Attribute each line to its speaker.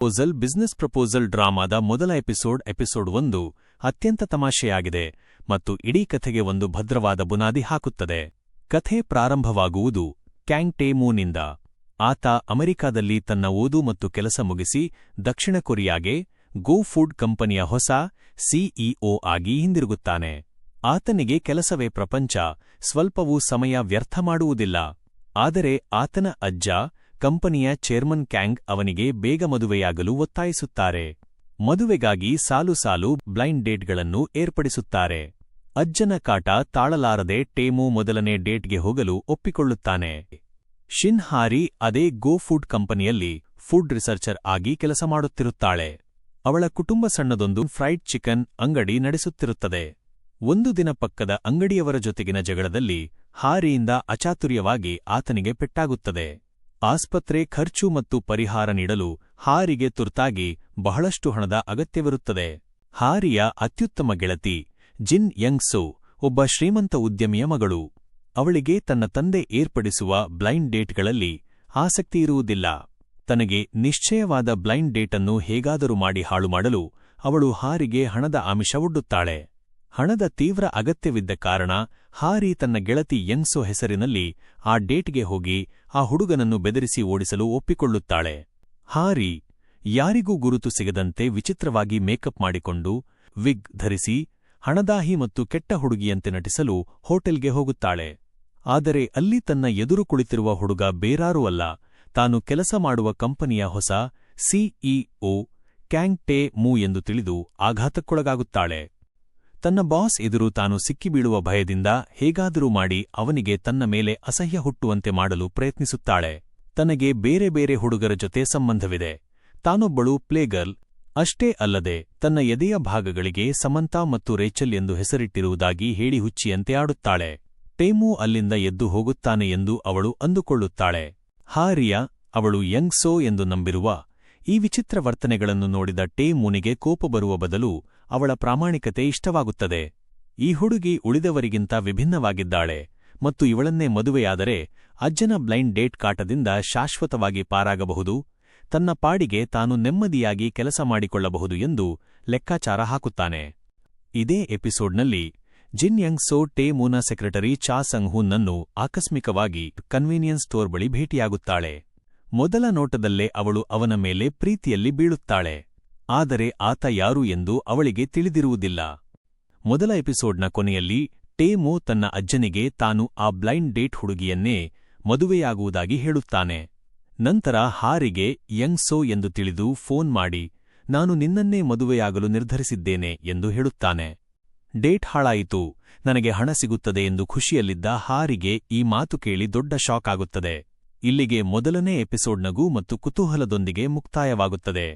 Speaker 1: Business proposal ಡ್ರಾಮಾದ ಮೊದಲ episode 1 ಅತ್ಯಂತ ತಮಾಷೆಯಾಗಿದೆ ಮತ್ತು ಇಡೀ ಕಥೆಗೆ ಒಂದು ಭದ್ರವಾದ ಬುನಾದಿ ಹಾಕುತ್ತದೆ. ಕಥೆ ಪ್ರಾರಂಭವಾಗುವುದು ಕ್ಯಾಂಗ್ ಟೇ-ಮೂನಿಂದ. ಆತ ಅಮೆರಿಕಾದಲ್ಲಿ ತನ್ನ ಓದು ಮತ್ತು ಕೆಲಸ ಮುಗಿಸಿ ದಕ್ಷಿಣ ಕೊರಿಯಾಗೆ ಗೋ ಫುಡ್ ಕಂಪನಿಯ ಹೊಸ ಸಿಇಒ ಆಗಿ ಹಿಂದಿರುಗುತ್ತಾನೆ. ಆತನಿಗೆ ಕೆಲಸವೇ ಪ್ರಪಂಚ, ಸ್ವಲ್ಪವೂ ಸಮಯ ವ್ಯರ್ಥ ಮಾಡುವುದಿಲ್ಲ. ಆದರೆ ಆತನ ಅಜ್ಜ, ಕಂಪನಿಯ ಚೇರ್ಮನ್ ಕ್ಯಾಂಗ್ ಅವನಿಗೆ ಬೇಗ ಮದುವೆಯಾಗಲು ಒತ್ತಾಯಿಸುತ್ತಾರೆ. ಮದುವೆಗಾಗಿ ಸಾಲು ಬ್ಲೈಂಡ್ ಡೇಟ್ಗಳನ್ನು ಏರ್ಪಡಿಸುತ್ತಾರೆ. ಅಜ್ಜನ ಕಾಟ ತಾಳಲಾರದೆ ಟೇ-ಮೂ ಮೊದಲನೇ ಡೇಟ್ಗೆ ಹೋಗಲು ಒಪ್ಪಿಕೊಳ್ಳುತ್ತಾನೆ. ಶಿನ್ ಹಾರಿ ಅದೇ ಗೋ ಫುಡ್ ಕಂಪನಿಯಲ್ಲಿ ಫುಡ್ ರಿಸರ್ಚರ್ ಆಗಿ ಕೆಲಸ ಮಾಡುತ್ತಿರುತ್ತಾಳೆ. ಅವಳ ಕುಟುಂಬ ಸಣ್ಣದೊಂದು ಫ್ರೈಡ್ ಚಿಕನ್ ಅಂಗಡಿ ನಡೆಸುತ್ತಿರುತ್ತದೆ. ಒಂದು ದಿನ ಪಕ್ಕದ ಅಂಗಡಿಯವರ ಜೊತೆಗಿನ ಜಗಳದಲ್ಲಿ ಹಾರಿಯಿಂದ ಅಚಾತುರ್ಯವಾಗಿ ಆತನಿಗೆ ಪೆಟ್ಟಾಗುತ್ತದೆ. ಆಸ್ಪತ್ರೆ ಖರ್ಚು ಮತ್ತು ಪರಿಹಾರ ನೀಡಲು ಹಾರಿಗೆ ತುರ್ತಾಗಿ ಬಹಳಷ್ಟು ಹಣದ ಅಗತ್ಯವಿರುತ್ತದೆ. ಹಾರಿಯ ಅತ್ಯುತ್ತಮ ಗೆಳತಿ ಜಿನ್ ಯಂಗ್-ಸೋ ಒಬ್ಬ ಶ್ರೀಮಂತ ಉದ್ಯಮಿಯ ಮಗಳು. ಅವಳಿಗೆ ತನ್ನ ತಂದೆ ಏರ್ಪಡಿಸುವ ಬ್ಲೈಂಡ್ ಡೇಟ್ಗಳಲ್ಲಿ ಆಸಕ್ತಿಯಿರುವುದಿಲ್ಲ. ತನಗೆ ನಿಶ್ಚಯವಾದ ಬ್ಲೈಂಡ್ ಡೇಟನ್ನು ಹೇಗಾದರೂ ಮಾಡಿ ಹಾಳುಮಾಡಲು ಅವಳು ಹಾರಿಗೆ ಹಣದ ಆಮಿಷ ಒಡ್ಡುತ್ತಾಳೆ. ಹಣದ ತೀವ್ರ ಅಗತ್ಯವಿದ್ದ ಕಾರಣ ಹಾರಿ ತನ್ನ ಗೆಳತಿ ಯಂಗ್-ಸೋ ಹೆಸರಿನಲ್ಲಿ ಆ ಡೇಟ್ಗೆ ಹೋಗಿ ಆ ಹುಡುಗನನ್ನು ಬೆದರಿಸಿ ಓಡಿಸಲು ಒಪ್ಪಿಕೊಳ್ಳುತ್ತಾಳೆ. ಹಾರಿ ಯಾರಿಗೂ ಗುರುತು ಸಿಗದಂತೆ ವಿಚಿತ್ರವಾಗಿ ಮೇಕಪ್ ಮಾಡಿಕೊಂಡು ವಿಗ್ ಧರಿಸಿ ಹಣದಾಹಿ ಮತ್ತು ಕೆಟ್ಟ ಹುಡುಗಿಯಂತೆ ನಟಿಸಲು ಹೋಟೆಲ್ಗೆ ಹೋಗುತ್ತಾಳೆ. ಆದರೆ ಅಲ್ಲಿ ತನ್ನ ಎದುರು ಕುಳಿತಿರುವ ಹುಡುಗ ಬೇರಾರೂ ಅಲ್ಲ, ತಾನು ಕೆಲಸ ಮಾಡುವ ಕಂಪನಿಯ ಹೊಸ ಸಿಇಒ ಕ್ಯಾಂಗ್ ಟೇ-ಮೂ ಎಂದು ತಿಳಿದು ಆಘಾತಕ್ಕೊಳಗಾಗುತ್ತಾಳೆ. ತನ್ನ ಬಾಸ್ ಎದುರು ತಾನು ಸಿಕ್ಕಿಬೀಳುವ ಭಯದಿಂದ ಹೇಗಾದರೂ ಮಾಡಿ ಅವನಿಗೆ ತನ್ನ ಮೇಲೆ ಅಸಹ್ಯ ಹುಟ್ಟುವಂತೆ ಮಾಡಲು ಪ್ರಯತ್ನಿಸುತ್ತಾಳೆ. ತನಗೆ ಬೇರೆ ಬೇರೆ ಹುಡುಗರ ಜೊತೆ ಸಂಬಂಧವಿದೆ, ತಾನೊಬ್ಬಳು ಪ್ಲೇಗರ್ಲ್. ಅಷ್ಟೇ ಅಲ್ಲದೆ ತನ್ನ ಎದೆಯ ಭಾಗಗಳಿಗೆ ಸಮಂತಾ ಮತ್ತು ರೇಚಲ್ ಎಂದು ಹೆಸರಿಟ್ಟಿರುವುದಾಗಿ ಹೇಳಿ ಹುಚ್ಚಿಯಂತೆ ಆಡುತ್ತಾಳೆ. ಟೇ-ಮೂ ಅಲ್ಲಿಂದ ಎದ್ದು ಹೋಗುತ್ತಾನೆ ಎಂದು ಅವಳು ಅಂದುಕೊಳ್ಳುತ್ತಾಳೆ. ಹಾರಿಯ ಅವಳು ಯಂಗ್-ಸೋ ಎಂದು ನಂಬಿರುವ ಈ ವಿಚಿತ್ರ ವರ್ತನೆಗಳನ್ನು ನೋಡಿದ ಟೇ-ಮೂನಿಗೆ ಕೋಪ ಬರುವ ಬದಲು ಅವಳ ಪ್ರಾಮಾಣಿಕತೆ ಇಷ್ಟವಾಗುತ್ತದೆ. ಈ ಹುಡುಗಿ ಉಳಿದವರಿಗಿಂತ ವಿಭಿನ್ನವಾಗಿದ್ದಾಳೆ ಮತ್ತು ಇವಳನ್ನೇ ಮದುವೆಯಾದರೆ ಅಜ್ಜನ ಬ್ಲೈಂಡ್ ಡೇಟ್ ಕಾಟದಿಂದ ಶಾಶ್ವತವಾಗಿ ಪಾರಾಗಬಹುದು, ತನ್ನ ಪಾಡಿಗೆ ತಾನು ನೆಮ್ಮದಿಯಾಗಿ ಕೆಲಸ ಮಾಡಿಕೊಳ್ಳಬಹುದು ಎಂದು ಲೆಕ್ಕಾಚಾರ ಹಾಕುತ್ತಾನೆ. ಇದೇ ಎಪಿಸೋಡ್ನಲ್ಲಿ ಜಿನ್ ಯಂಗ್-ಸೋ ಟೇ-ಮೂನ ಸೆಕ್ರೆಟರಿ ಚಾ ಸಂಗ್-ಹೂನ್ನನ್ನು ಆಕಸ್ಮಿಕವಾಗಿ ಕನ್ವೀನಿಯನ್ಸ್ ಸ್ಟೋರ್ ಬಳಿ ಭೇಟಿಯಾಗುತ್ತಾಳೆ. ಮೊದಲ ನೋಟದಲ್ಲೇ ಅವಳು ಅವನ ಮೇಲೆ ಪ್ರೀತಿಯಲ್ಲಿ ಬೀಳುತ್ತಾಳೆ. ಆದರೆ ಆತ ಯಾರು ಎಂದು ಅವಳಿಗೆ ತಿಳಿದಿರುವುದಿಲ್ಲ. ಮೊದಲ ಎಪಿಸೋಡ್ನ ಕೊನೆಯಲ್ಲಿ ಟೇ-ಮೂ ತನ್ನ ಅಜ್ಜನಿಗೆ ತಾನು ಆ ಬ್ಲೈಂಡ್ ಡೇಟ್ ಹುಡುಗಿಯನ್ನೇ ಮದುವೆಯಾಗುವುದಾಗಿ ಹೇಳುತ್ತಾನೆ. ನಂತರ ಹಾರಿಗೆ ಯಂಗ್-ಸೋ ಎಂದು ತಿಳಿದು ಫೋನ್ ಮಾಡಿ ನಾನು ನಿನ್ನನ್ನೇ ಮದುವೆಯಾಗಲು ನಿರ್ಧರಿಸಿದ್ದೇನೆ ಎಂದು ಹೇಳುತ್ತಾನೆ. ಡೇಟ್ ಹಾಳಾಯಿತು, ನನಗೆ ಹಣ ಸಿಗುತ್ತದೆ ಎಂದು ಖುಷಿಯಲ್ಲಿದ್ದ ಹಾರಿಗೆ ಈ ಮಾತು ಕೇಳಿ ದೊಡ್ಡ ಶಾಕ್ ಆಗುತ್ತದೆ. ಇಲ್ಲಿಗೆ ಮೊದಲನೇ ಎಪಿಸೋಡ್ ನಗು ಮತ್ತು ಕುತೂಹಲದೊಂದಿಗೆ ಮುಕ್ತಾಯವಾಗುತ್ತದೆ.